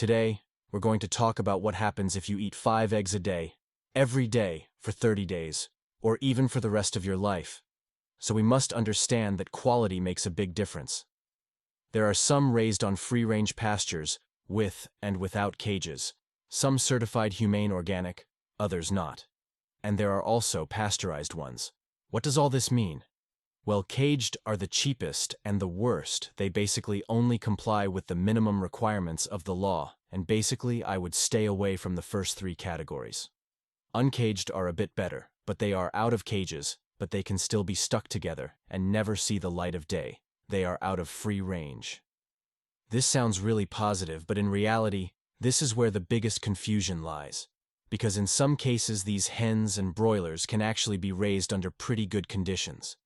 Today, we're going to talk about what happens if you eat 5 eggs a day, every day for 30 days, or even for the rest of your life. So we must understand that quality makes a big difference. There are some raised on free-range pastures, with and without cages, some certified humane organic, others not. And there are also pasteurized ones. What does all this mean? Well, caged are the cheapest and the worst. They basically only comply with the minimum requirements of the law, and basically I would stay away from the first 3 categories. Uncaged are a bit better, but they are out of cages, but they can still be stuck together and never see the light of day. They are out of free range. This sounds really positive, but in reality, this is where the biggest confusion lies. Because in some cases these hens and broilers can actually be raised under pretty good conditions.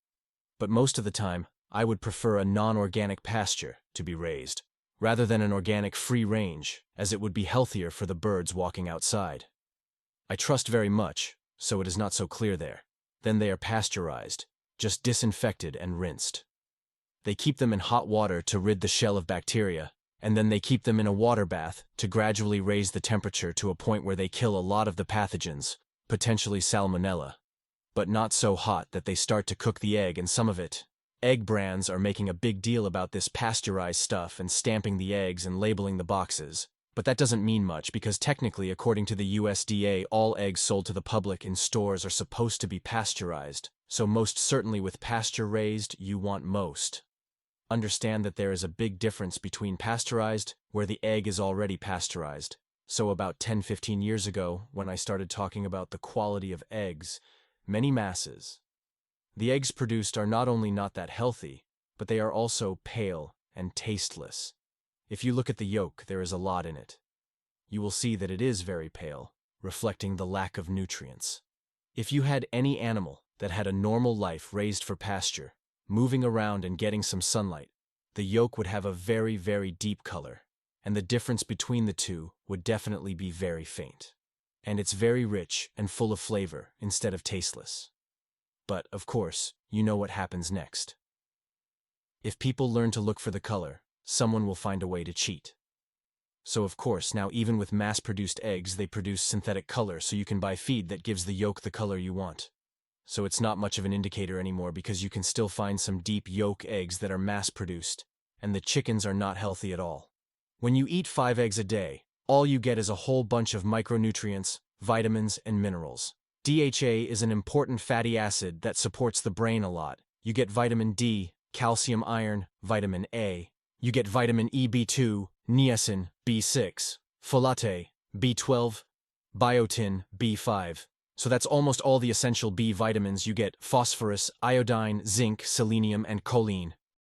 But most of the time, I would prefer a non-organic pasture to be raised, rather than an organic free range, as it would be healthier for the birds walking outside. I trust very much, so it is not so clear there. Then they are pasteurized, just disinfected and rinsed. They keep them in hot water to rid the shell of bacteria, and then they keep them in a water bath to gradually raise the temperature to a point where they kill a lot of the pathogens, potentially salmonella. But not so hot that they start to cook the egg, and some of it. Egg brands are making a big deal about this pasteurized stuff and stamping the eggs and labeling the boxes. But that doesn't mean much because technically, according to the USDA, all eggs sold to the public in stores are supposed to be pasteurized. So most certainly with pasture-raised, you want most. Understand that there is a big difference between pasteurized, where the egg is already pasteurized. So about 10-15 years ago, when I started talking about the quality of eggs, many masses. The eggs produced are not only not that healthy, but they are also pale and tasteless. If you look at the yolk, there is a lot in it. You will see that it is very pale, reflecting the lack of nutrients. If you had any animal that had a normal life raised for pasture, moving around and getting some sunlight, the yolk would have a very, very deep color, and the difference between the two would definitely be very faint. And it's very rich and full of flavor instead of tasteless. But, of course, you know what happens next. If people learn to look for the color, someone will find a way to cheat. So of course, now even with mass-produced eggs, they produce synthetic color so you can buy feed that gives the yolk the color you want. So it's not much of an indicator anymore because you can still find some deep yolk eggs that are mass-produced, and the chickens are not healthy at all. When you eat 5 eggs a day, all you get is a whole bunch of micronutrients, vitamins, and minerals. DHA is an important fatty acid that supports the brain a lot. You get vitamin D, calcium, iron, vitamin A. You get vitamin E, B2, niacin, B6, folate, B12, biotin, B5. So that's almost all the essential B vitamins. You get phosphorus, iodine, zinc, selenium, and choline.